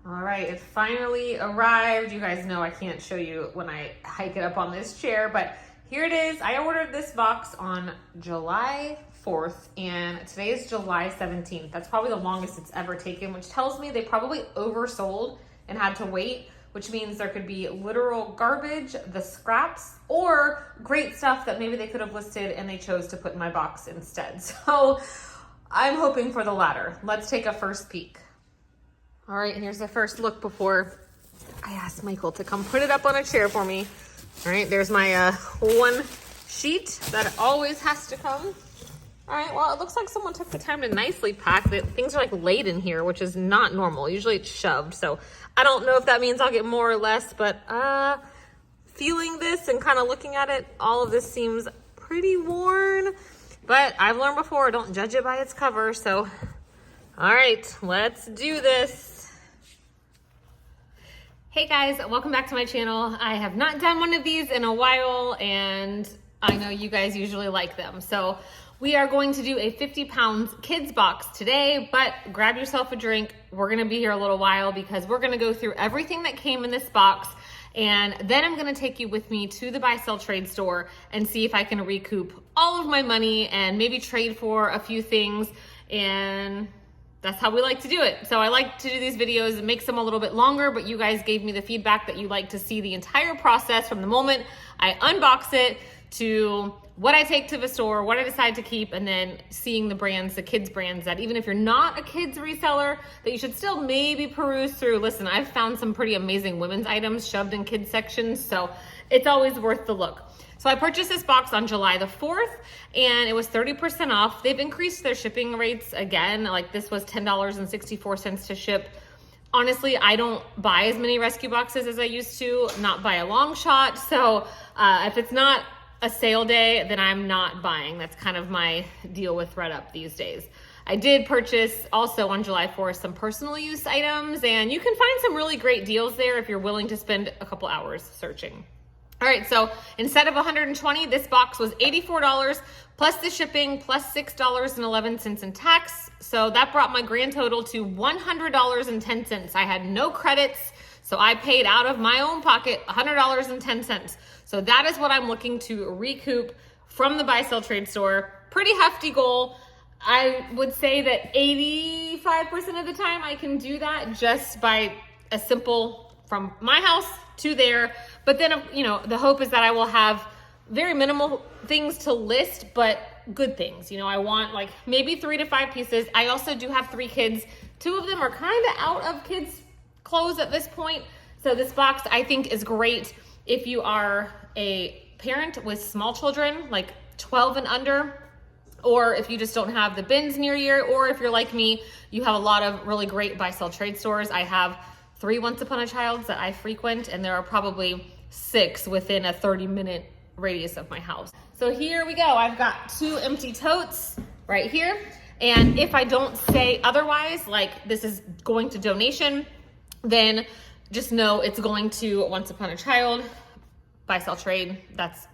All right, it finally arrived. You guys know I can't show you when I hike it up on this chair, but here it is. I ordered this box on July 4th, and today is July 17th. That's probably the longest it's ever taken, which tells me they probably oversold and had to wait, which means there could be literal garbage, the scraps, or great stuff that maybe they could have listed and they chose to put in my box instead. So I'm hoping for the latter. Let's take a first peek. All right, here's the first look before I asked Michael to come put it up on a chair for me. All right, there's my one sheet that always has to come. All right, well, it looks like someone took the time to nicely pack it. Things are like laid in here, which is not normal. Usually it's shoved, so I don't know if that means I'll get more or less, but feeling this and kind of looking at it, all of this seems pretty worn, but I've learned before, don't judge it by its cover, so all right, let's do this. Hey guys, welcome back to my channel. I have not done one of these in a while, and I know you guys usually like them. So we are going to do a 50 pounds kids box today, but grab yourself a drink. We're gonna be here a little while because we're gonna go through everything that came in this box, and then I'm gonna take you with me to the buy sell trade store and see if I can recoup all of my money and maybe trade for a few things, and that's how we like to do it. So I like to do these videos. It makes them a little bit longer, but you guys gave me the feedback that you like to see the entire process from the moment I unbox it to what I take to the store, what I decide to keep, and then seeing the brands, the kids brands that even if you're not a kids reseller, that you should still maybe peruse through. Listen, I've found some pretty amazing women's items shoved in kids sections, so it's always worth the look. So I purchased this box on July the 4th, and it was 30% off. They've increased their shipping rates again. Like this was $10.64 to ship. Honestly, I don't buy as many rescue boxes as I used to, not by a long shot. So if it's not a sale day, then I'm not buying. That's kind of my deal with ThredUp these days. I did purchase also on July 4th some personal use items, and you can find some really great deals there if you're willing to spend a couple hours searching. All right, so instead of $120, this box was $84 plus the shipping plus $6.11 in tax. So that brought my grand total to $100.10. I had no credits, so I paid out of my own pocket $100.10. So that is what I'm looking to recoup from the buy sell trade store. Pretty hefty goal. I would say that 85% of the time I can do that just by a simple from my house to there. But then, you know, the hope is that I will have very minimal things to list, but good things. You know, I want like maybe 3 to 5 pieces. I also do have 3 kids. 2 of them are kind of out of kids' clothes at this point. So this box I think is great if you are a parent with small children, like 12 and under, or if you just don't have the bins near you, or if you're like me, you have a lot of really great buy sell trade stores. I have 3 Once Upon a Childs that I frequent, and there are probably 6 within a 30-minute radius of my house. So here we go. I've got 2 empty totes right here. And if I don't say otherwise, like this is going to donation, then just know it's going to Once Upon a Child, buy sell trade.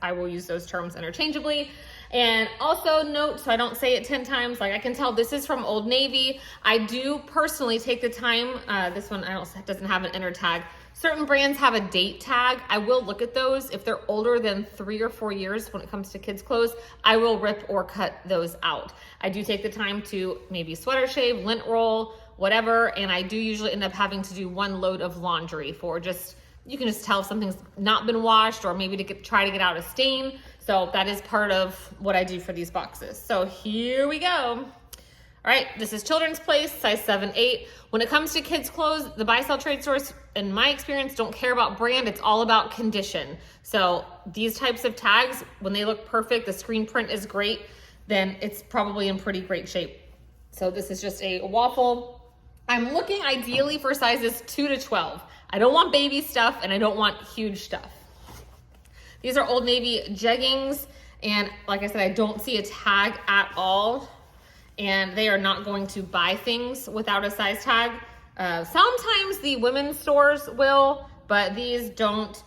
I will use those terms interchangeably. And also note, so I don't say it 10 times, like I can tell this is from Old Navy. I do personally take the time, this one doesn't have an enter tag. Certain brands have a date tag. I will look at those. If they're older than 3 or 4 years when it comes to kids clothes, I will rip or cut those out. I do take the time to maybe sweater shave, lint roll, whatever, and I do usually end up having to do 1 load of laundry for just, you can just tell if something's not been washed or maybe to try to get out a stain. So that is part of what I do for these boxes. So here we go. All right, this is Children's Place, size 7-8. When it comes to kids' clothes, the buy sell trade stores, in my experience, don't care about brand. It's all about condition. So these types of tags, when they look perfect, the screen print is great, then it's probably in pretty great shape. So this is just a waffle. I'm looking ideally for sizes 2 to 12. I don't want baby stuff and I don't want huge stuff. These are Old Navy jeggings, and like I said, I don't see a tag at all, and they are not going to buy things without a size tag. Sometimes the women's stores will, but these don't.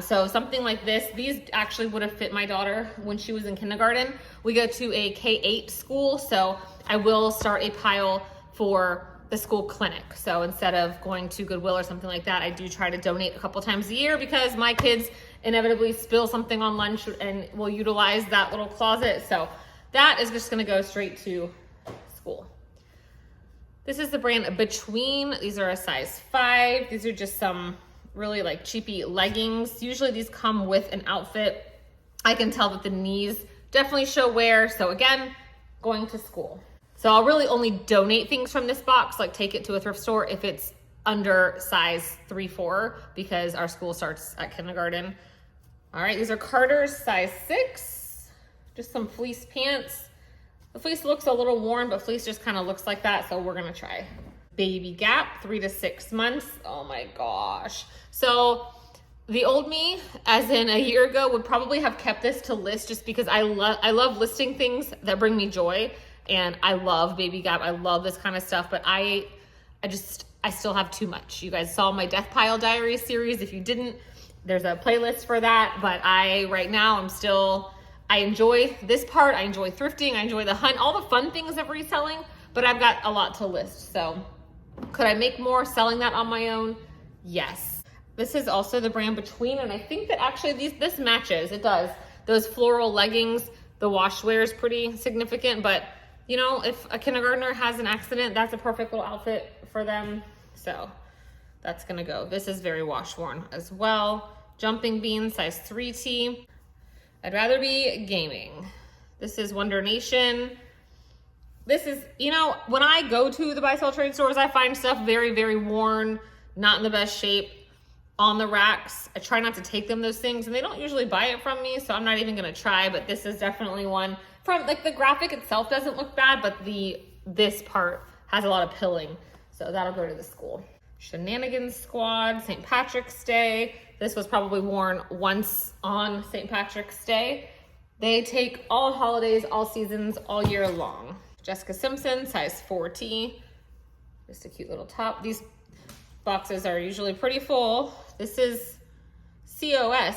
So something like this, these actually would have fit my daughter when she was in kindergarten. We go to a K-8 school, so I will start a pile for the school clinic. So instead of going to Goodwill or something like that, I do try to donate a couple times a year because my kids inevitably spill something on lunch and will utilize that little closet. So that is just gonna go straight to school. This is the brand Between. These are a size 5. These are just some really like cheapy leggings. Usually these come with an outfit. I can tell that the knees definitely show wear. So again, going to school. So I'll really only donate things from this box, like take it to a thrift store if it's under size 3-4 because our school starts at kindergarten. All right, these are Carter's size 6, just some fleece pants. The fleece looks a little worn, but fleece just kind of looks like that, so we're gonna try. Baby Gap, 3 to 6 months. Oh my gosh. So the old me, as in a year ago, would probably have kept this to list just because I love listing things that bring me joy. And I love Baby Gap. I love this kind of stuff, but I still have too much. You guys saw my Death Pile Diaries series. If you didn't, there's a playlist for that. But right now I enjoy this part. I enjoy thrifting. I enjoy the hunt, all the fun things of reselling, but I've got a lot to list. So could I make more selling that on my own? Yes. This is also the brand Between, and I think that actually this matches. It does. Those floral leggings, the wash wear is pretty significant, but you know, if a kindergartner has an accident, that's a perfect little outfit for them. So that's gonna go. This is very wash worn as well. Jumping Beans, size 3T. I'd rather be gaming. This is Wonder Nation. This is, you know, when I go to the buy sell trade stores, I find stuff very, very worn, not in the best shape on the racks. I try not to take them those things, and they don't usually buy it from me, so I'm not even gonna try, but this is definitely one. From like the graphic itself doesn't look bad, but this part has a lot of pilling. So that'll go to the school. Shenanigans Squad, St. Patrick's Day. This was probably worn once on St. Patrick's Day. They take all holidays, all seasons, all year long. Jessica Simpson, size 4T. Just a cute little top. These boxes are usually pretty full. This is COS.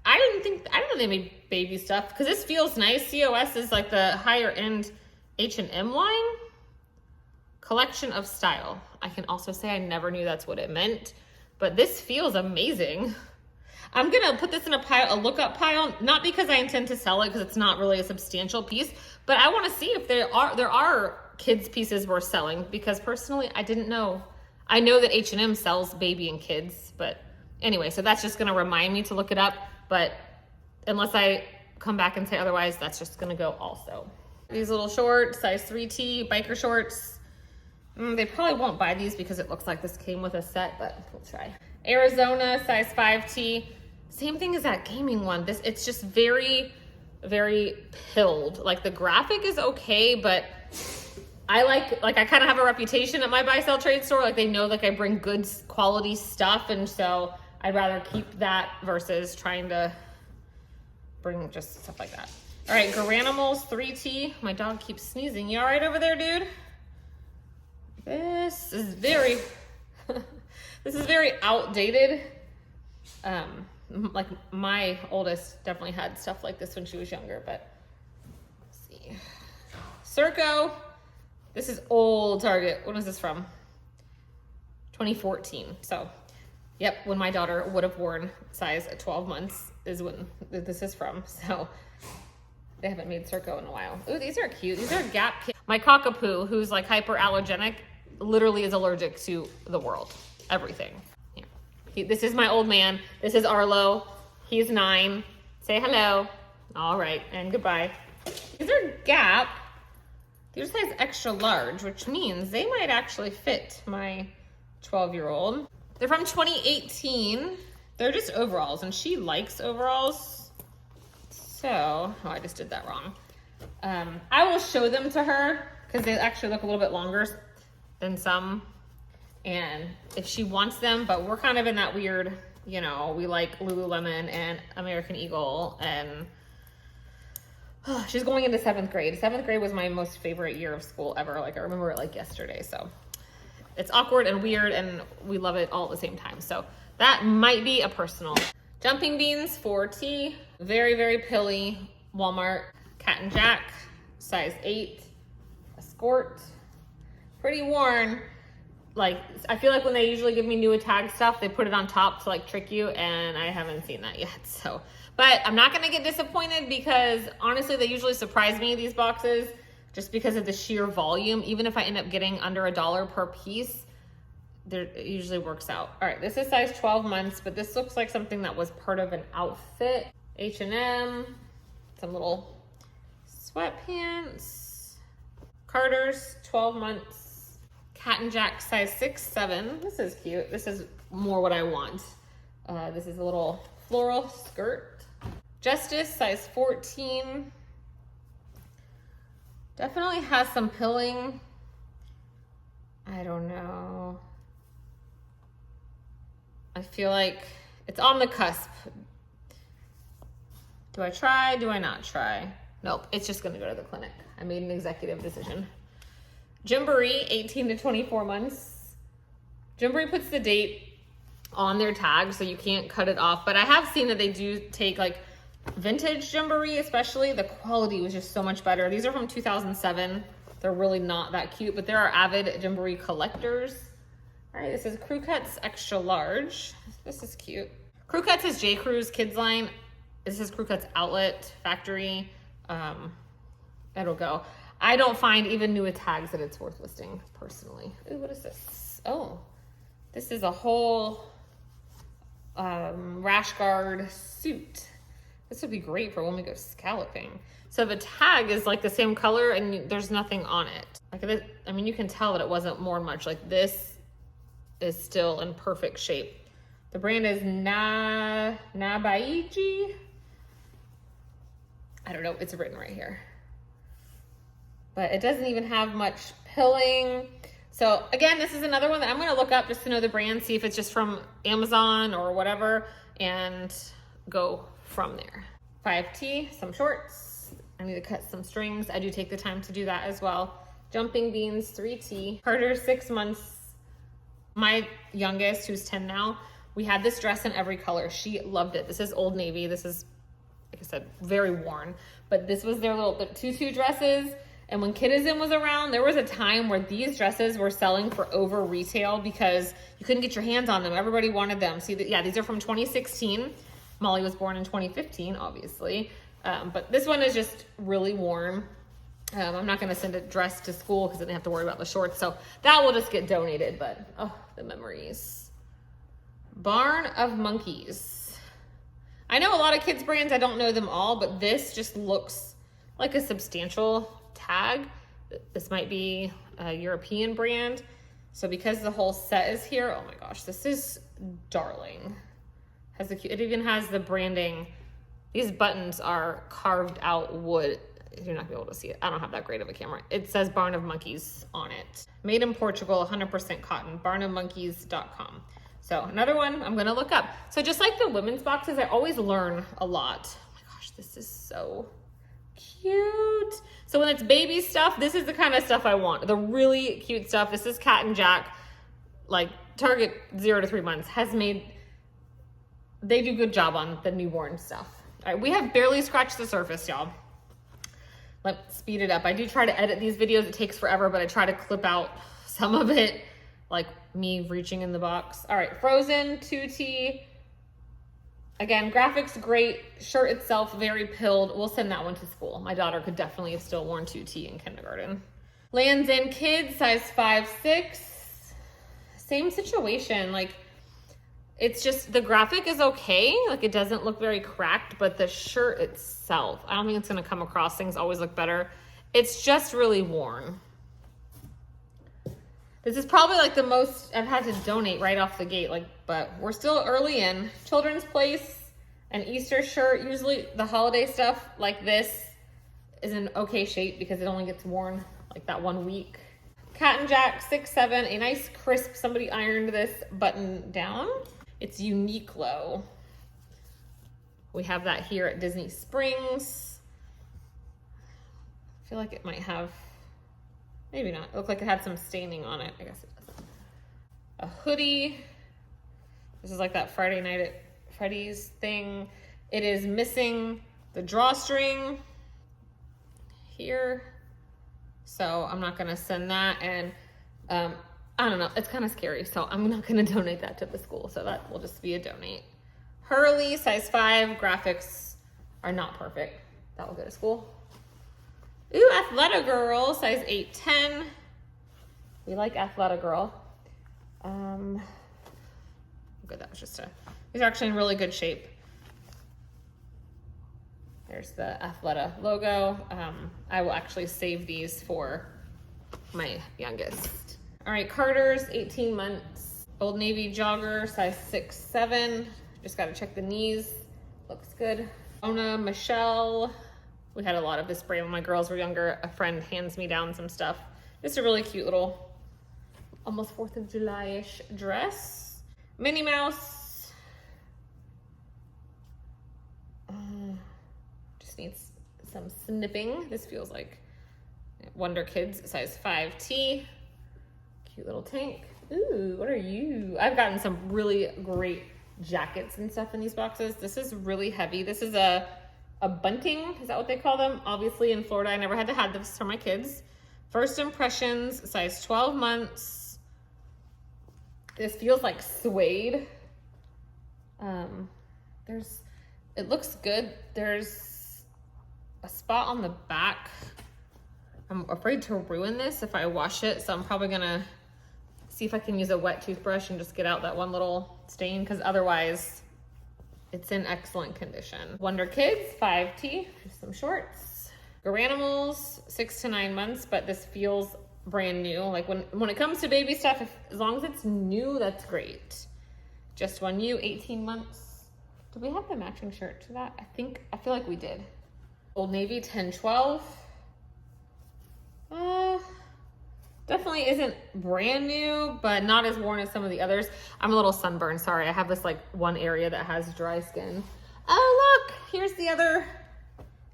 I didn't know they made baby stuff because this feels nice. COS is like the higher end H&M line. Collection of style. I can also say I never knew that's what it meant, but this feels amazing. I'm gonna put this in a lookup pile, not because I intend to sell it because it's not really a substantial piece, but I want to see if there are kids pieces worth selling, because personally I didn't know. I know that H&M sells baby and kids, but anyway, so that's just gonna remind me to look it up. But unless I come back and say otherwise, that's just gonna go also. These little shorts, size 3T, biker shorts. They probably won't buy these because it looks like this came with a set, but we'll try. Arizona, size 5T. Same thing as that gaming one. It's just very, very pilled. Like the graphic is okay, but I I kind of have a reputation at my buy sell trade store. Like they know like I bring good quality stuff, and so I'd rather keep that versus trying to bring just stuff like that. All right, Garanimals 3T. My dog keeps sneezing. You all right over there, dude? This is very, this is very outdated. Like my oldest definitely had stuff like this when she was younger, but let's see. Circo. This is old Target. When is this from? 2014. So, yep, when my daughter would have worn size at 12 months is when this is from. So, they haven't made Circo in a while. Ooh, these are cute. These are Gap. My cockapoo, who's like hyperallergenic, literally is allergic to the world. Everything. Yeah. This is my old man. This is Arlo. He's 9. Say hello. All right, and goodbye. These are Gap. They're size extra large, which means they might actually fit my 12-year-old. They're from 2018. They're just overalls, and she likes overalls. So, oh, I just did that wrong. I will show them to her because they actually look a little bit longer than some. And if she wants them, but we're kind of in that weird, you know, we like Lululemon and American Eagle, and she's going into 7th grade. 7th grade was my most favorite year of school ever. Like I remember it like yesterday. So it's awkward and weird, and we love it all at the same time. So that might be a personal. Jumping Beans 4T, very, very pilly. Walmart. Cat and Jack, size 8. Escort, pretty worn. like, I feel like when they usually give me new tag stuff, they put it on top to like trick you, and I haven't seen that yet. So, but I'm not gonna get disappointed because honestly, they usually surprise me, these boxes, just because of the sheer volume. Even if I end up getting under $1 per piece, it usually works out. All right, this is size 12 months, but this looks like something that was part of an outfit. H&M, some little sweatpants. Carter's, 12 months. Cat and Jack, size 6, 7. This is cute. This is more what I want. This is a little floral skirt. Justice, size 14. Definitely has some pilling. I don't know. I feel like it's on the cusp. Do I try? Do I not try? Nope, it's just gonna go to the clinic. I made an executive decision. Gymboree, 18 to 24 months. Gymboree puts the date on their tag, so you can't cut it off. But I have seen that they do take like vintage Gymboree, especially. The quality was just so much better. These are from 2007. They're really not that cute, but there are avid Gymboree collectors. All right, this is Crew Cuts Extra Large. This is cute. Crew Cuts is J. Crew's kids line. This is Crew Cuts Outlet Factory. It'll go. I don't find even new tags that it's worth listing personally. Ooh, what is this? Oh, this is a whole rash guard suit. This would be great for when we go scalloping. So the tag is like the same color and there's nothing on it. Like this, I mean, you can tell that it wasn't worn much. Like this is still in perfect shape. The brand is Nabaiji. I don't know, it's written right here. But it doesn't even have much pilling. So again, this is another one that I'm gonna look up just to know the brand, see if it's just from Amazon or whatever, and go from there. 5T, some shorts. I need to cut some strings. I do take the time to do that as well. Jumping Beans, 3T. Carter, 6 months. My youngest, who's 10 now, we had this dress in every color. She loved it. This is Old Navy. This is, like I said, very worn. But this was their little tutu dresses. And when Kidizm was around, there was a time where these dresses were selling for over retail because you couldn't get your hands on them. Everybody wanted them. See, yeah, these are from 2016. Molly was born in 2015, obviously. But this one is just really warm. I'm not gonna send a dress to school because I didn't have to worry about the shorts. So that will just get donated, but oh, the memories. Barn of Monkeys. I know a lot of kids brands, I don't know them all, but this just looks like a substantial tag. This might be a European brand. So because the whole set is here, oh my gosh, this is darling. It even has the branding. These buttons are carved out wood. You're not gonna be able to see it. I don't have that great of a camera. It says Barn of Monkeys on it. Made in Portugal, 100% cotton, barnofmonkeys.com. So another one I'm gonna look up. So just like the women's boxes, I always learn a lot. Oh my gosh, this is so cute. So when it's baby stuff, this is the kind of stuff I want. The really cute stuff. This is Cat and Jack, like Target 0 to 3 months has made, they do a good job on the newborn stuff. All right, we have barely scratched the surface, y'all. Let's speed it up. I do try to edit these videos. It takes forever, but I try to clip out some of it, like me reaching in the box. All right, Frozen, 2T. Again, graphics great. Shirt itself, very pilled. We'll send that one to school. My daughter could definitely have still worn 2T in kindergarten. Lands' End Kids, size 5, 6. Same situation. Like, it's just, the graphic is okay. Like, it doesn't look very cracked, but the shirt itself, I don't think it's gonna come across. Things always look better. It's just really worn. This is probably like the most I've had to donate right off the gate, like, but we're still early in. Children's Place, an Easter shirt. Usually the holiday stuff like this is in okay shape because it only gets worn like that 1 week. Cat and Jack, 6, 7, a nice crisp, somebody ironed this button down. It's Uniqlo. We have that here at Disney Springs. I feel like it might have, maybe not. It looked like it had some staining on it. I guess it does. A hoodie. This is like that Friday night at Freddy's thing. It is missing the drawstring here. So I'm not gonna send that. And I don't know, it's kind of scary, so I'm not gonna donate that to the school, so that will just be a donate. Hurley, size 5, graphics are not perfect. That will go to school. Ooh, Athleta Girl, size 8, 10. We like Athleta Girl. Good, that was just these are actually in really good shape. There's the Athleta logo. I will actually save these for my youngest. All right, Carter's, 18 months. Old Navy jogger, size 6, 7. Just gotta check the knees. Looks good. Ona Michelle. We had a lot of this brand when my girls were younger. A friend hands me down some stuff. Just a really cute little, almost 4th of July-ish dress. Minnie Mouse. Just needs some snipping. This feels like Wonder Kids, size 5T. Cute little tank. Ooh, what are you? I've gotten some really great jackets and stuff in these boxes. This is really heavy. This is a bunting, is that what they call them? Obviously in Florida, I never had to have this for my kids. First Impressions, size 12 months. This feels like suede. It looks good. There's a spot on the back. I'm afraid to ruin this if I wash it, so I'm probably gonna see if I can use a wet toothbrush and just get out that one little stain, because otherwise it's in excellent condition. Wonder Kids, 5T, just some shorts. Garanimals, 6 to 9 months, but this feels brand new. Like when it comes to baby stuff, as long as it's new, that's great. Just One You, 18 months. Did we have the matching shirt to that? I feel like we did. Old Navy, 10, 12. Definitely isn't brand new, but not as worn as some of the others. I'm a little sunburned, sorry. I have this like one area that has dry skin. Oh look, here's the other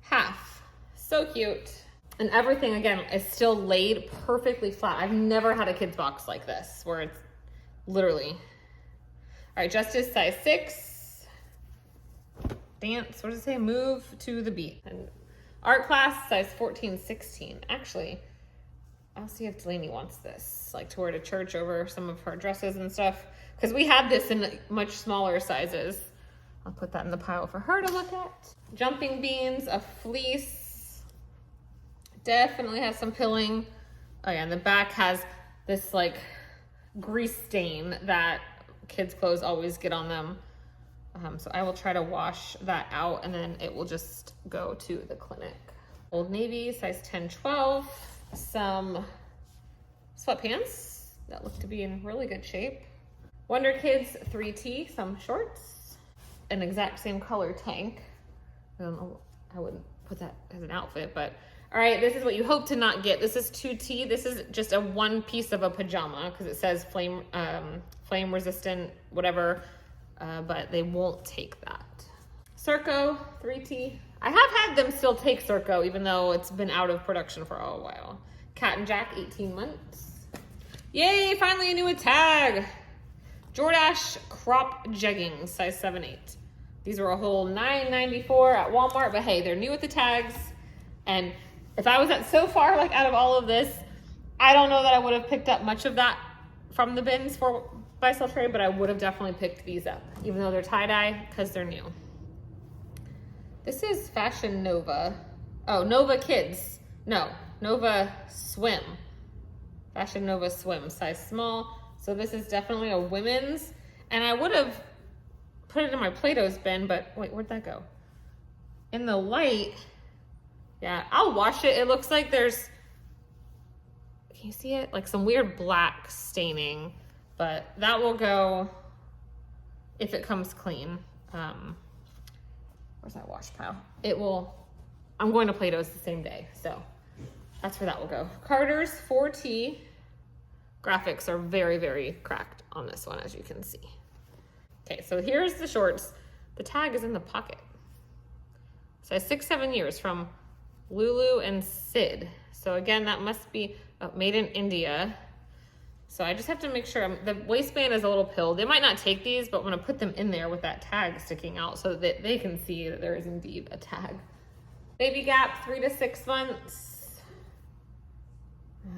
half. So cute. And everything, again, is still laid perfectly flat. I've never had a kid's box like this, where it's literally. All right, Justice, size 6. Dance, what does it say? Move to the beat. And art class, size 14, 16. Actually, I'll see if Delaney wants this, like to wear to church over some of her dresses and stuff. Because we had this in much smaller sizes. I'll put that in the pile for her to look at. Jumping Beans, a fleece. Definitely has some pilling. Oh yeah, and the back has this like grease stain that kids' clothes always get on them. So I will try to wash that out and then it will just go to the clinic. Old Navy, size 10, 12. Some sweatpants that look to be in really good shape. Wonder Kids, 3T, some shorts. An exact same color tank. I wouldn't put that as an outfit, but all right, this is what you hope to not get. This is 2T. This is just a one piece of a pajama because it says flame resistant, whatever, but they won't take that. Circo, 3T. I have had them still take Circo, even though it's been out of production for a while. Cat and Jack, 18 months. Yay, finally a new tag. Jordache crop jeggings, size 7, 8. These were a whole $9.94 at Walmart, but hey, they're new with the tags. And if I was at so far, like out of all of this, I don't know that I would have picked up much of that from the bins for buy-sell trade, but I would have definitely picked these up, even though they're tie-dye, because they're new. This is Fashion Nova. Oh, Nova Kids. No, Nova Swim. Fashion Nova Swim, size small. So this is definitely a women's. And I would have put it in my Play-Doh's bin, but wait, where'd that go? In the light, yeah, I'll wash it. It looks like there's, can you see it? Like some weird black staining, but that will go if it comes clean. Where's that wash pile? It will, I'm going to Play-Doh's the same day, so that's where that will go. Carter's 4T. Graphics are very, very cracked on this one, as you can see. Okay, so here's the shorts. The tag is in the pocket. So 6, 7 years from Lulu and Sid. So again, that must be made in India. So I just have to make sure, the waistband is a little pilled. They might not take these, but I'm gonna put them in there with that tag sticking out so that they can see that there is indeed a tag. Baby Gap, 3 to 6 months.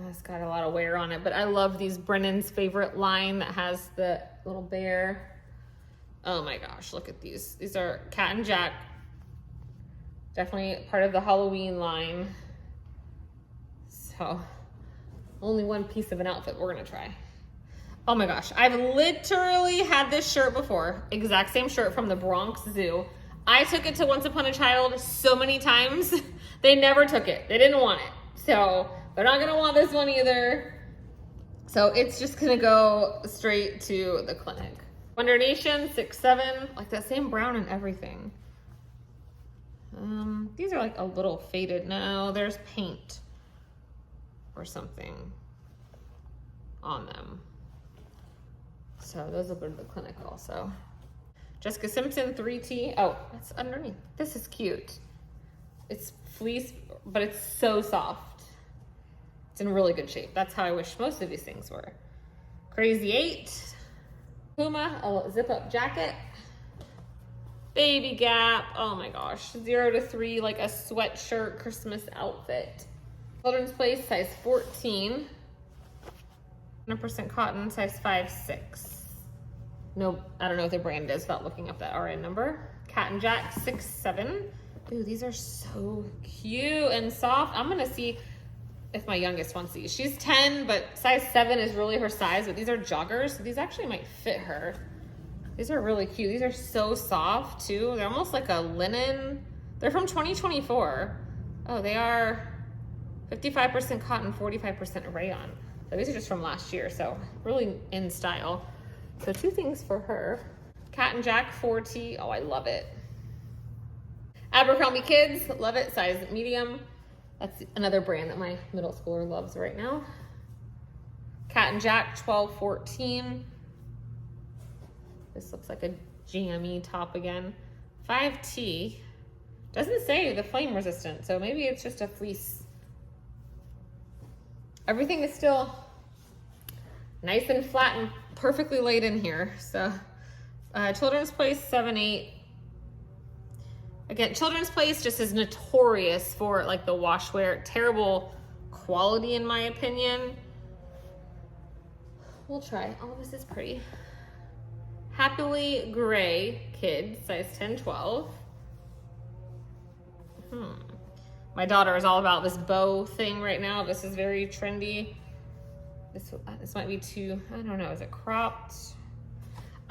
It's got a lot of wear on it, but I love these Brennan's favorite line that has the little bear. Oh my gosh, look at these. These are Cat and Jack. Definitely part of the Halloween line. So, only one piece of an outfit we're gonna try. Oh my gosh, I've literally had this shirt before. Exact same shirt from the Bronx Zoo. I took it to Once Upon a Child so many times. They never took it. They didn't want it. So they're not gonna want this one either. So it's just gonna go straight to the clinic. Wonder Nation 6'7", like that same brown and everything. These are like a little faded. No, there's paint or something on them. So those will go to the clinic also. Jessica Simpson 3T. Oh, that's underneath. This is cute. It's fleece, but it's so soft. It's in really good shape. That's how I wish most of these things were. Crazy 8. Puma, a zip-up jacket. Baby Gap. Oh my gosh. 0 to 3, like a sweatshirt Christmas outfit. Children's Place, size 14. 100% cotton, size 5'6". No, I don't know what the brand is without looking up that RN number. Cat and Jack 6'7". Ooh, these are so cute and soft. I'm gonna see if my youngest wants these. She's 10, but size 7 is really her size, but these are joggers, so these actually might fit her. These are really cute. These are so soft too. They're almost like a linen. They're from 2024. Oh, they are 55% cotton, 45% rayon. So these are just from last year, so really in style. So 2 things for her. Cat and Jack 4T. Oh, I love it. Abercrombie Kids, love it, size medium. That's another brand that my middle schooler loves right now. Cat and Jack 12-14. This looks like a jammy top again. 5T. Doesn't say the flame resistant, so maybe it's just a fleece. Everything is still nice and flat and perfectly laid in here. So Children's Place 7-8. Again, Children's Place just is notorious for like the wash wear. Terrible quality in my opinion. We'll try. Oh, this is pretty. Happily Gray Kids, size 10-12. My daughter is all about this bow thing right now. This is very trendy. This might be too, I don't know, is it cropped?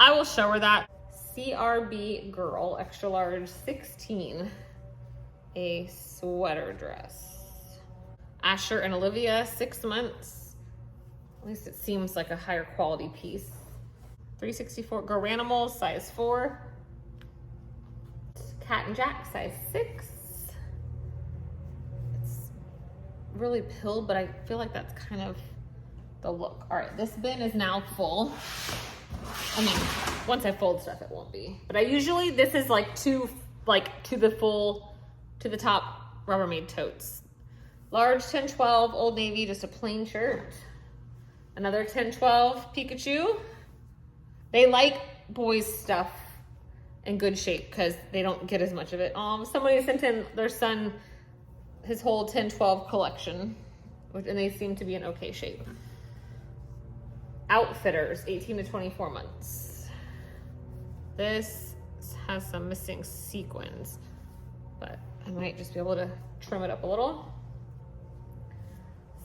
I will show her that. CRB Girl, extra large 16. A sweater dress. Asher and Olivia, 6 months. At least it seems like a higher quality piece. 364 Go Animals, size 4. Cat and Jack, size 6. It's really pilled, but I feel like that's kind of the look. All right, this bin is now full. I mean, once I fold stuff, it won't be. But I usually, this is like to the top Rubbermaid totes. Large 10-12 Old Navy, just a plain shirt. Another 10-12 Pikachu. They like boys' stuff in good shape because they don't get as much of it. Somebody sent in their son his whole 10-12 collection, and they seem to be in okay shape. Outfitters, 18 to 24 months. This has some missing sequins, but I might just be able to trim it up a little.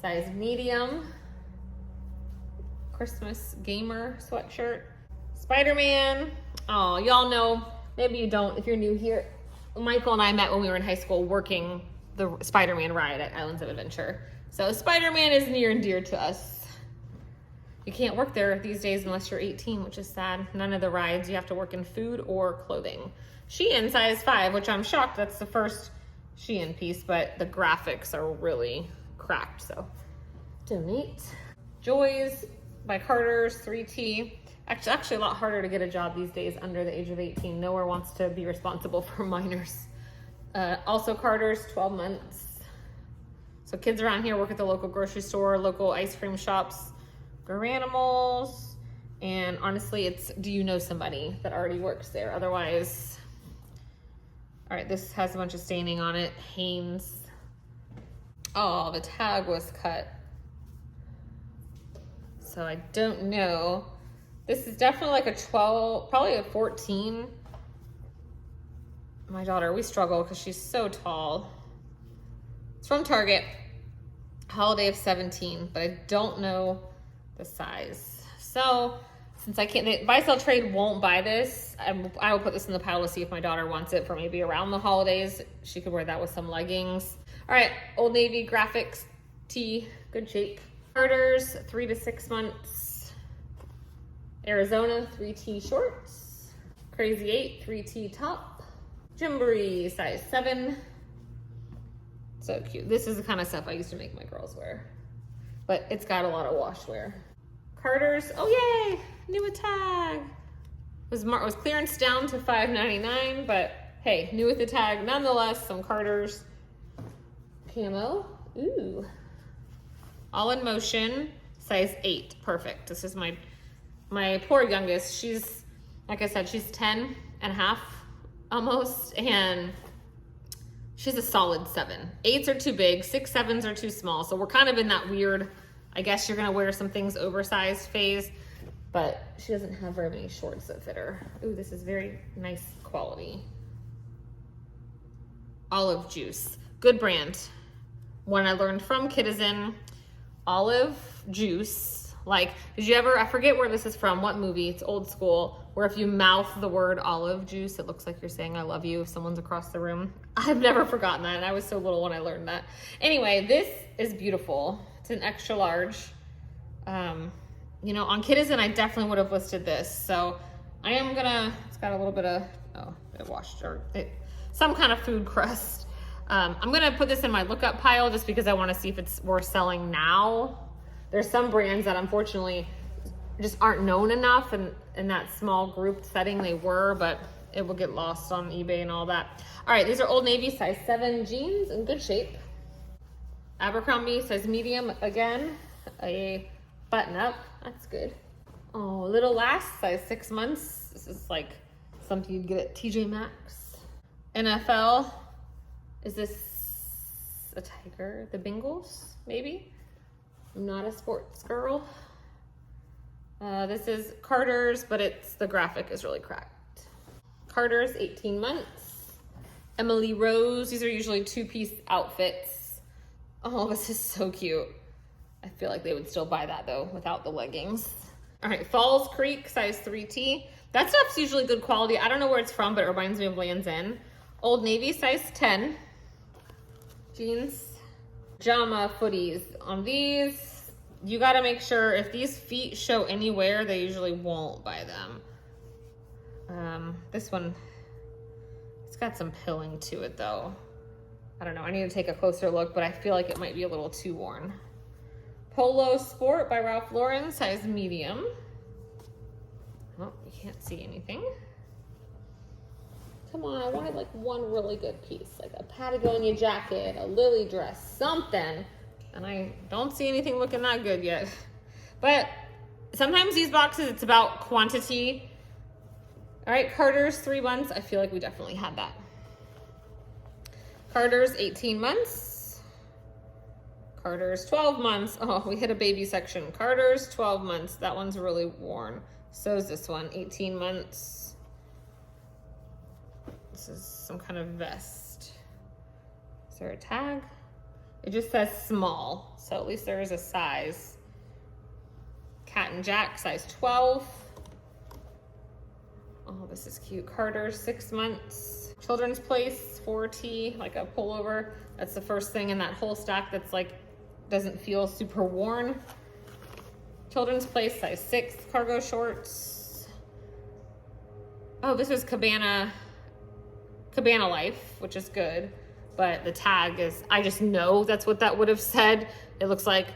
Size medium. Christmas gamer sweatshirt. Spider-Man. Oh, y'all know, maybe you don't if you're new here. Michael and I met when we were in high school working the Spider-Man ride at Islands of Adventure. So Spider-Man is near and dear to us. You can't work there these days unless you're 18, which is sad. None of the rides, you have to work in food or clothing. Shein size 5, which I'm shocked that's the first Shein piece, but the graphics are really cracked, so donate. Joys by Carter's 3T. Actually a lot harder to get a job these days under the age of 18. Nowhere wants to be responsible for minors. Also Carter's 12 months. So kids around here work at the local grocery store, local ice cream shops, Go Animals, and honestly it's, do you know somebody that already works there? Otherwise, all right, this has a bunch of staining on it. Hanes. Oh, the tag was cut. So I don't know. This is definitely like a 12, probably a 14. My daughter, we struggle because she's so tall. It's from Target, holiday of 17, but I don't know the size. So since I can't, buy sell trade won't buy this. I will put this in the pile to see if my daughter wants it for maybe around the holidays. She could wear that with some leggings. All right, Old Navy graphics tee, good shape. Carter's 3 to 6 months. Arizona 3T shorts. Crazy 8 3T top. Gymboree size 7. So cute. This is the kind of stuff I used to make my girls wear, but it's got a lot of wash wear. Carter's, oh yay, new with tag. It was clearance down to $5.99, but hey, new with the tag nonetheless. Some Carter's camo. Ooh. All in motion, size 8, perfect. This is my poor youngest. She's, like I said, she's 10 and a half almost, and she's a solid 7. 8s are too big, 6, 7s are too small. So we're kind of in that weird, I guess you're gonna wear some things oversized phase, but she doesn't have very many shorts that fit her. Ooh, this is very nice quality. Olive Juice, good brand. One I learned from Kitizen. Olive Juice, like, did you ever, I forget where this is from, what movie, it's old school, where if you mouth the word olive juice, it looks like you're saying I love you if someone's across the room. I've never forgotten that, and I was so little when I learned that. Anyway, this is beautiful. It's an extra large. You know, on Kitizen, I definitely would have listed this. So I am gonna, it's got a little bit of, oh, it washed, or some kind of food crust. I'm gonna put this in my lookup pile just because I wanna see if it's worth selling now. There's some brands that unfortunately just aren't known enough, and in that small group setting they were, but it will get lost on eBay and all that. All right, these are Old Navy size 7 jeans in good shape. Abercrombie size medium, again, a button up, that's good. Oh, Little Lass size 6 months. This is like something you'd get at TJ Maxx. NFL, is this a tiger? The Bengals, maybe? I'm not a sports girl. This is Carter's, but the graphic is really cracked. Carter's 18 months. Emily Rose, these are usually 2-piece outfits. Oh, this is so cute. I feel like they would still buy that though, without the leggings. All right, Falls Creek, size 3T. That stuff's usually good quality. I don't know where it's from, but it reminds me of Land's End. Old Navy, size 10. Jeans. Jama footies. On these, you gotta make sure if these feet show anywhere, they usually won't buy them. This one, it's got some pilling to it though. I don't know, I need to take a closer look, but I feel like it might be a little too worn. Polo Sport by Ralph Lauren, size medium. Oh, you can't see anything. Come on, I wanted like one really good piece, like a Patagonia jacket, a Lily dress, something. And I don't see anything looking that good yet. But sometimes these boxes, it's about quantity. All right, Carter's 3 months. I feel like we definitely had that. Carter's 18 months. Carter's 12 months. Oh, we hit a baby section. Carter's 12 months. That one's really worn. So is this one, 18 months. This is some kind of vest. Is there a tag? It just says small, so at least there is a size. Cat and Jack, size 12. Oh, this is cute. Carter's 6 months. Children's Place 4T, like a pullover. That's the first thing in that whole stack that's like, doesn't feel super worn. Children's Place, size 6. Cargo shorts. Oh, this was Cabana Life, which is good. But the tag is, I just know that's what that would have said. It looks like,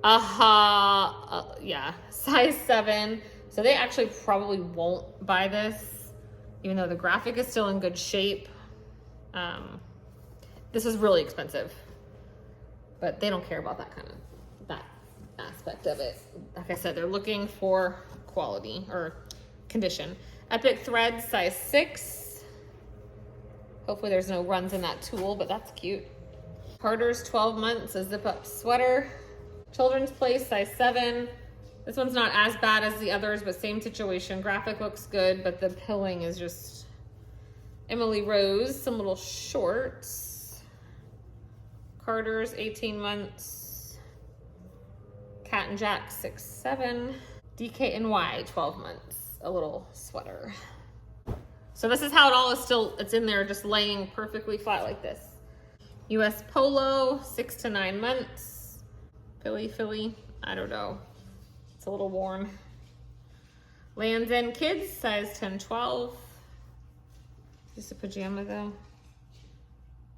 yeah, size 7. So they actually probably won't buy this, even though the graphic is still in good shape. This is really expensive, but they don't care about that aspect of it. Like I said, they're looking for quality or condition. Epic Thread, size 6. Hopefully there's no runs in that tool, but that's cute. Carter's 12 months, a zip-up sweater. Children's Place, size 7. This one's not as bad as the others, but same situation. Graphic looks good, but the pilling is just... Emily Rose, some little shorts. Carter's 18 months. Cat and Jack 6-7. DKNY 12 months. A little sweater. So this is how it all is still, it's in there just laying perfectly flat like this. US Polo, 6 to 9 months. Philly, I don't know. It's a little worn. Lands End Kids, size 10-12. Is this a pajama though?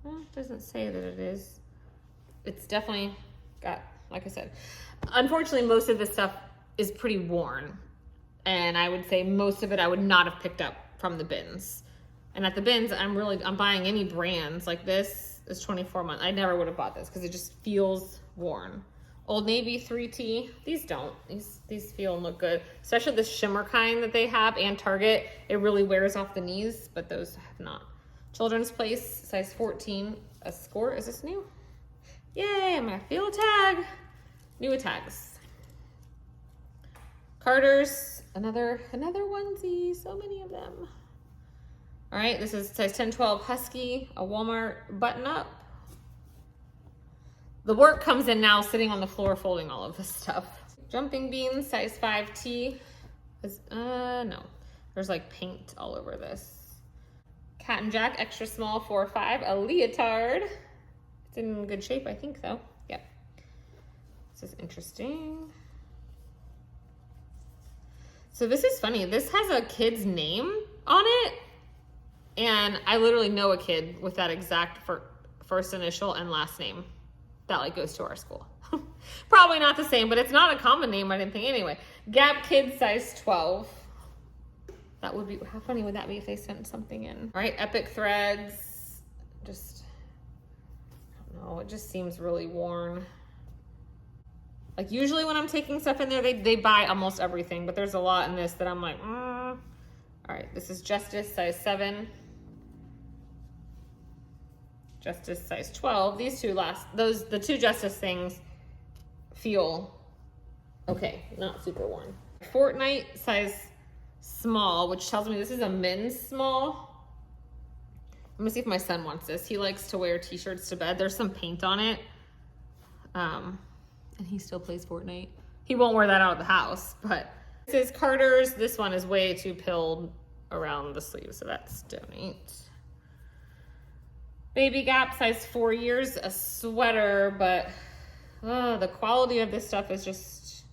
Well, it doesn't say that it is. It's definitely got, like I said, unfortunately most of this stuff is pretty worn. And I would say most of it I would not have picked up from the bins. And at the bins, I'm buying any brands. Like this is 24 months. I never would have bought this because it just feels worn. Old Navy 3T. These don't. These feel and look good. Especially the shimmer kind that they have, and Target. It really wears off the knees, but those have not. Children's Place, size 14. A Score. Is this new? Yay, I'm gonna feel a tag. New tags. Carter's, another onesie. So many of them. All right, this is size 10-12 Husky, a Walmart button-up. The work comes in now sitting on the floor folding all of this stuff. Jumping Beans, size 5T. No. There's like paint all over this. Cat and Jack, extra small, 4-5. A leotard. It's in good shape, I think, though. Yep. This is interesting. So this is funny. This has a kid's name on it. And I literally know a kid with that exact first initial and last name that like goes to our school. Probably not the same, but it's not a common name, I didn't think. Anyway, Gap Kids, size 12. That would be, how funny would that be if they sent something in? All right, Epic Threads. Just, I don't know, it just seems really worn. Like usually when I'm taking stuff in there, they buy almost everything, but there's a lot in this that I'm like, All right, this is Justice, size 7. Justice, size 12. These two the two Justice things feel okay, not super worn. Fortnite, size small, which tells me this is a men's small. I'm gonna see if my son wants this. He likes to wear t-shirts to bed. There's some paint on it. And he still plays Fortnite. He won't wear that out of the house, but this is Carter's. This one is way too pilled around the sleeve, so that's donate. Baby Gap, size 4 years, a sweater, but the quality of this stuff is just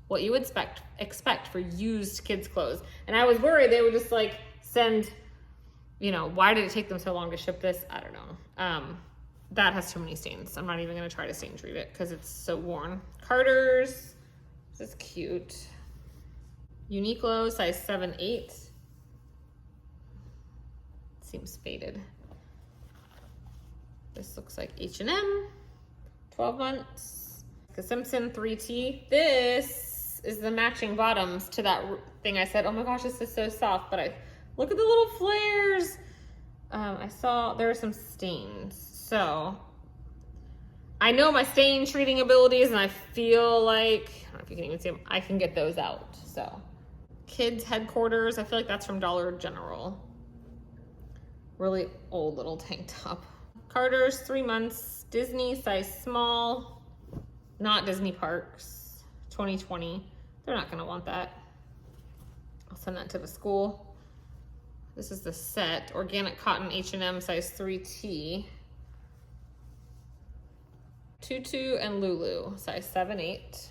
what you would expect for used kids' clothes. And I was worried they would just like send, why did it take them so long to ship this? I don't know. That has too many stains. I'm not even gonna try to stain treat it because it's so worn. Carter's, this is cute. Uniqlo, size 7-8. Seems faded. This looks like H&M, 12 months. Simpson 3T. This is the matching bottoms to that thing I said, oh my gosh, this is so soft, but look at the little flares. I saw there are some stains. So I know my stain treating abilities, and I feel like, I don't know if you can even see them, I can get those out. So Kids Headquarters, I feel like that's from Dollar General. Really old little tank top. Carter's, 3 months. Disney, size small. Not Disney Parks, 2020. They're not gonna want that. I'll send that to the school. This is the set. Organic cotton H&M, size 3T. Tutu and Lulu, size 7-8.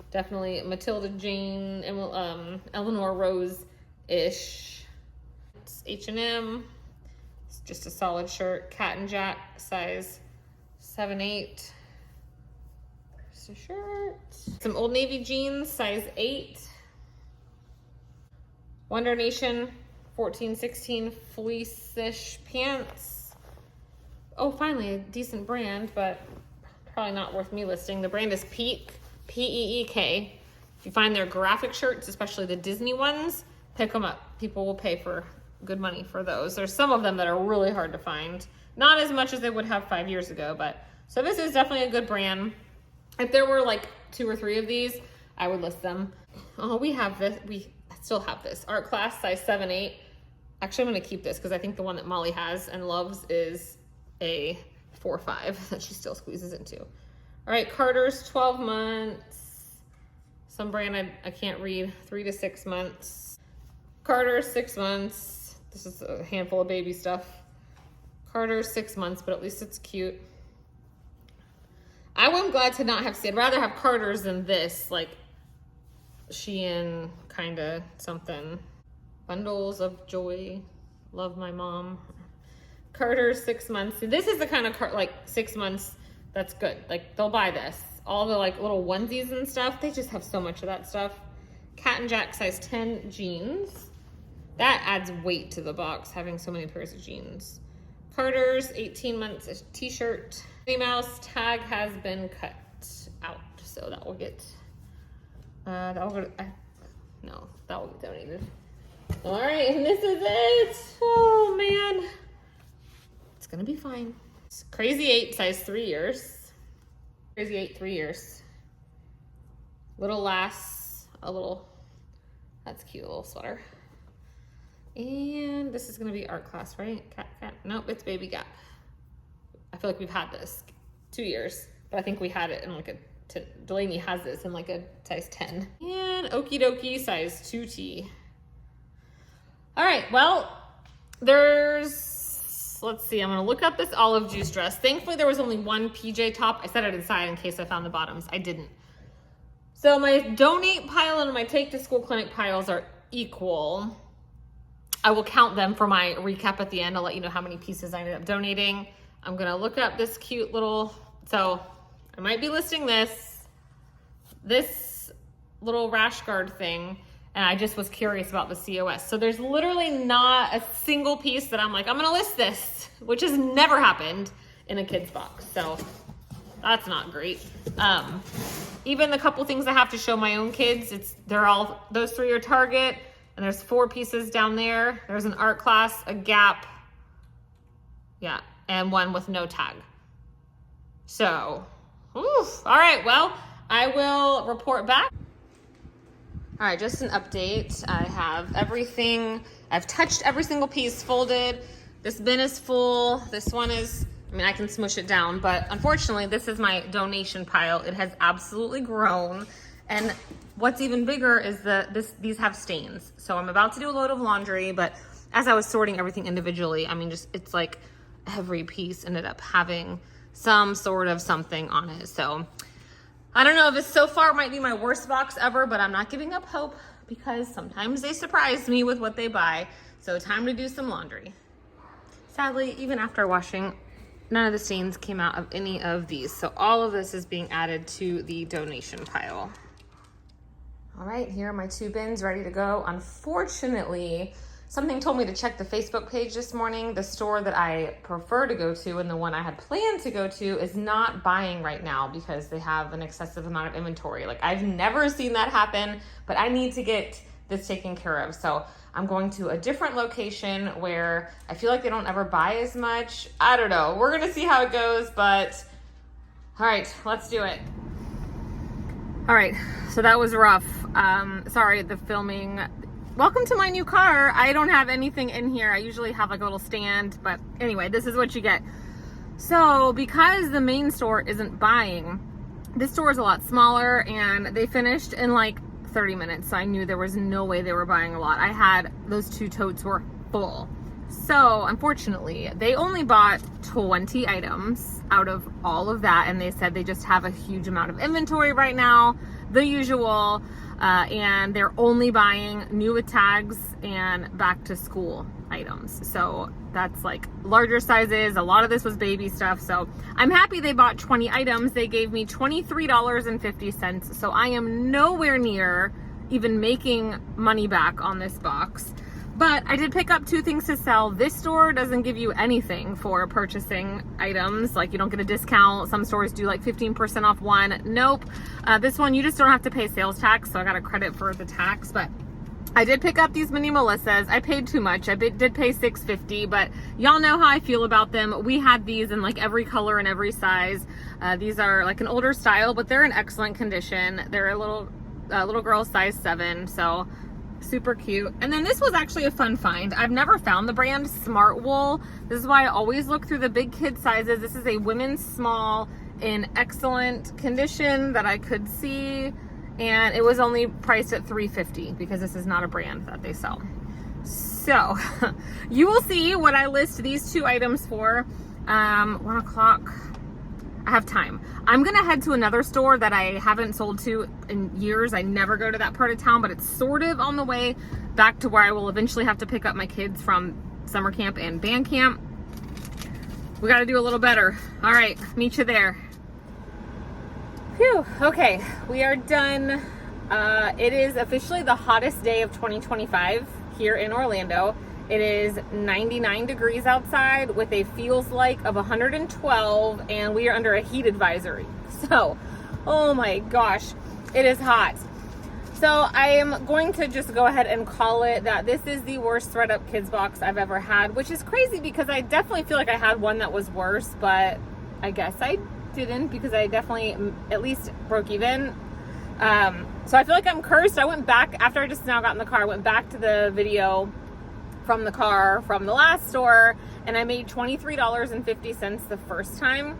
Definitely Matilda Jane, Eleanor Rose-ish. It's H&M. It's just a solid shirt. Cat and Jack, size 7-8. Just a shirt. Some Old Navy jeans, size 8. Wonder Nation, 14-16 fleece-ish pants. Oh, finally, a decent brand, but probably not worth me listing. The brand is Peek, P-E-E-K. If you find their graphic shirts, especially the Disney ones, pick them up. People will pay for good money for those. There's some of them that are really hard to find. Not as much as they would have 5 years ago, but so this is definitely a good brand. If there were like 2 or 3 of these, I would list them. Oh, we have this, we still have this. Art class, size 7-8. Actually, I'm gonna keep this because I think the one that Molly has and loves is a 4-5 that she still squeezes into. All right, Carter's 12 months. Some brand I can't read, 3 to 6 months. Carter's 6 months. This is a handful of baby stuff. Carter's 6 months, but at least it's cute. I'm glad to not have, I'd rather have Carter's than this, like Shein kind of something. Bundles of joy. Love my mom. Carter's 6 months. This is the kind of like 6 months that's good. Like they'll buy this. All the like little onesies and stuff, they just have so much of that stuff. Cat and Jack size 10 jeans. That adds weight to the box, having so many pairs of jeans. Carter's 18 months a t-shirt. Minnie Mouse tag has been cut out, so that will get that will get donated. All right, and this is it. Oh man, it's gonna be fine. It's Crazy 8, size 3 years. Crazy 8, 3 years. Little lass, that's cute, little sweater. And this is gonna be art class, right? Cat. Nope, it's Baby Gap. I feel like we've had this 2 years, but I think we had it in like Delaney has this in like a size 10. And Okie Dokie, size 2T. All right, well, let's see, I'm gonna look up this olive juice dress. Thankfully, there was only one PJ top. I set it aside in case I found the bottoms. I didn't. So my donate pile and my take to school clinic piles are equal. I will count them for my recap at the end. I'll let you know how many pieces I ended up donating. I'm gonna look up this cute little, so I might be listing this little rash guard thing, and I just was curious about the COS. So there's literally not a single piece that I'm like, I'm gonna list this, which has never happened in a kid's box. So that's not great. Even the couple things I have to show my own kids, those 3 are Target, and there's 4 pieces down there. There's an art class, a Gap, yeah, and one with no tag. So, all right, well, I will report back. All right, just an update. I have everything. I've touched every single piece, folded. This bin is full. This one is, I can smush it down, but unfortunately, this is my donation pile. It has absolutely grown. And what's even bigger is these have stains. So I'm about to do a load of laundry, but as I was sorting everything individually, it's like every piece ended up having some sort of something on it. So I don't know if this so far might be my worst box ever, but I'm not giving up hope because sometimes they surprise me with what they buy. So time to do some laundry. Sadly, even after washing, none of the stains came out of any of these. So all of this is being added to the donation pile. All right, here are my 2 bins ready to go. Unfortunately, something told me to check the Facebook page this morning. The store that I prefer to go to and the one I had planned to go to is not buying right now because they have an excessive amount of inventory. Like, I've never seen that happen, but I need to get this taken care of. So I'm going to a different location where I feel like they don't ever buy as much. I don't know. We're going to see how it goes, but all right, let's do it. All right, so that was rough. Sorry, the filming. Welcome to my new car. I don't have anything in here. I usually have like a little stand, but anyway, this is what you get. So because the main store isn't buying, this store is a lot smaller and they finished in like 30 minutes. So I knew there was no way they were buying a lot. I had those 2 totes were full. So unfortunately, they only bought 20 items out of all of that. And they said they just have a huge amount of inventory right now, the usual. And they're only buying new with tags and back to school items. So that's like larger sizes. A lot of this was baby stuff. So I'm happy they bought 20 items. They gave me $23.50. So I am nowhere near even making money back on this box. But I did pick up 2 things to sell. This store doesn't give you anything for purchasing items. Like, you don't get a discount. Some stores do like 15% off one. Nope. This one, you just don't have to pay sales tax. So I got a credit for the tax. But I did pick up these mini Melissas. I paid too much. I did pay $6.50, but y'all know how I feel about them. We had these in like every color and every size. These are like an older style, but they're in excellent condition. They're a little little girl size 7, so super cute. And then this was actually a fun find. I've never found the brand Smart Wool. This is why I always look through the big kid sizes. This is a women's small in excellent condition that I could see, and it was only priced at $3.50 because this is not a brand that they sell. So you will see what I list these 2 items for. 1 o'clock. I have time. I'm gonna head to another store that I haven't sold to in years. I never go to that part of town, but it's sort of on the way back to where I will eventually have to pick up my kids from summer camp and band camp. We got to do a little better. All right, meet you there. Phew, okay, we are done. It is officially the hottest day of 2025 here in Orlando. It is 99 degrees outside with a feels like of 112, and we are under a heat advisory. So, oh my gosh, it is hot. So I am going to just go ahead and call it that this is the worst ThredUp kids box I've ever had, which is crazy because I definitely feel like I had one that was worse, but I guess I didn't because I definitely at least broke even. So I feel like I'm cursed. I went back after I just now got in the car, I went back to the video from the car from the last store, and I made $23.50 the first time.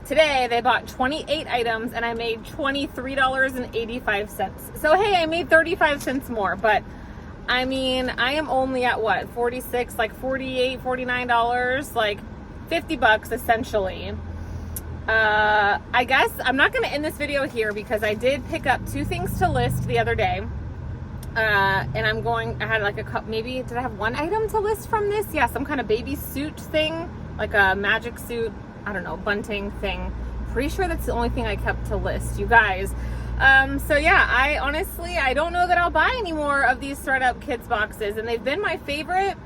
Today they bought 28 items and I made $23.85. So hey, I made 35 cents more, but I mean, I am only at what, 46, like 48, $49, like 50 bucks essentially. I guess I'm not going to end this video here because I did pick up 2 things to list the other day. And I had like a cup, maybe, did I have 1 item to list from this? Yeah, some kind of baby suit thing, like a magic suit, I don't know, bunting thing. Pretty sure that's the only thing I kept to list, you guys. So yeah, I honestly, I don't know that I'll buy any more of these ThredUp kids boxes, and they've been my favorite.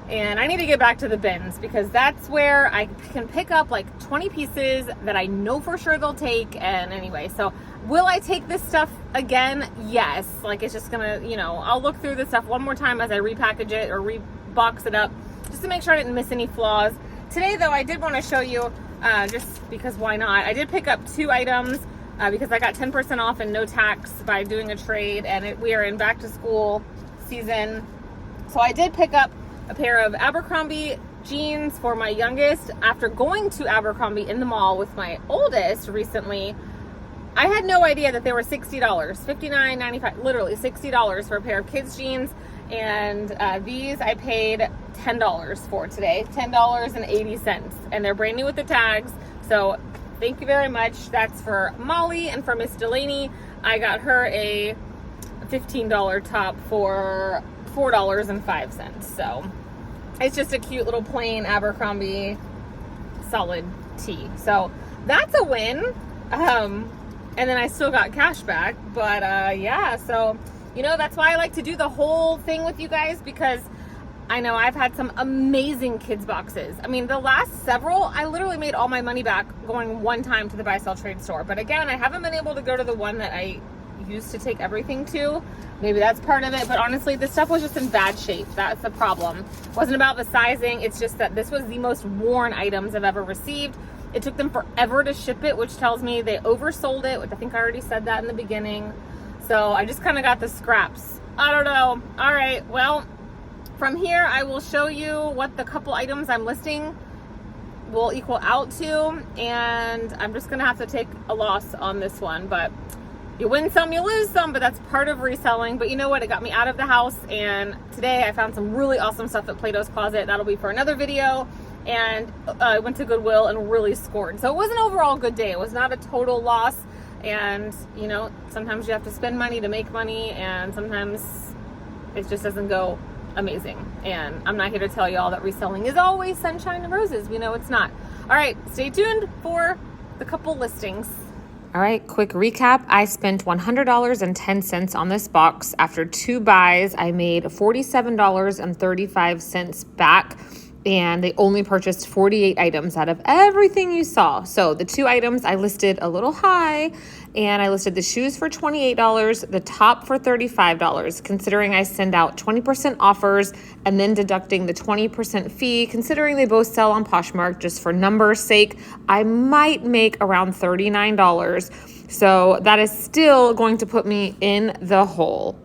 And I need to get back to the bins because that's where I can pick up like 20 pieces that I know for sure they'll take. And anyway, so will I take this stuff again? Yes. Like it's just gonna, you know, I'll look through this stuff one more time as I repackage it or rebox it up just to make sure I didn't miss any flaws. Today though, I did want to show you, just because why not? I did pick up 2 items because I got 10% off and no tax by doing a trade, and we are in back to school season. So I did pick up a pair of Abercrombie jeans for my youngest. After going to Abercrombie in the mall with my oldest recently, I had no idea that they were $60, $59.95, literally $60 for a pair of kids jeans. And these I paid $10 for today, $10.80, and they're brand new with the tags. So thank you very much. That's for Molly, and for Miss Delaney, I got her a $15 top for $4.05. So it's just a cute little plain Abercrombie solid tee. So that's a win. And then I still got cash back, but yeah, so you know, that's why I like to do the whole thing with you guys, because I know I've had some amazing kids boxes. I mean, the last several, I literally made all my money back going one time to the buy sell trade store. But again, I haven't been able to go to the one that I used to take everything to. Maybe that's part of it, but honestly, this stuff was just in bad shape. That's the problem. It wasn't about the sizing. It's just that this was the most worn items I've ever received. It took them forever to ship it, which tells me they oversold it, which I think I already said that in the beginning. So I just kind of got the scraps. I don't know. All right, well, from here, I will show you what the couple items I'm listing will equal out to, and I'm just gonna have to take a loss on this one, but you win some, you lose some, but that's part of reselling. But you know what? It got me out of the house, and today I found some really awesome stuff at Plato's Closet. That'll be for another video. And I went to Goodwill and really scored. So it was an overall good day. It was not a total loss. And, you know, sometimes you have to spend money to make money, and sometimes it just doesn't go amazing. And I'm not here to tell you all that reselling is always sunshine and roses. We know it's not. All right, stay tuned for the couple listings. All right, quick recap. I spent $100.10 on this box. After 2 buys, I made $47.35 back. and they only purchased 48 items out of everything you saw. So the 2 items I listed a little high, and I listed the shoes for $28, the top for $35, considering I send out 20% offers and then deducting the 20% fee, considering they both sell on Poshmark. Just for numbers sake, I might make around $39. So that is still going to put me in the hole.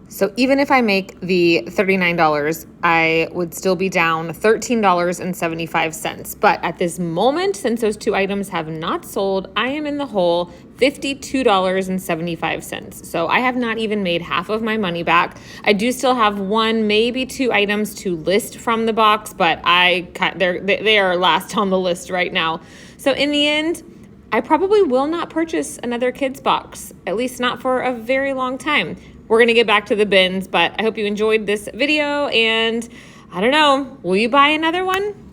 So even if I make the $39, I would still be down $13.75. But at this moment, since those 2 items have not sold, I am in the hole $52.75. So I have not even made half of my money back. I do still have 1, maybe 2 items to list from the box, but they are last on the list right now. So in the end, I probably will not purchase another kids box, at least not for a very long time. We're going to get back to the bins, but I hope you enjoyed this video, and I don't know, will you buy another one?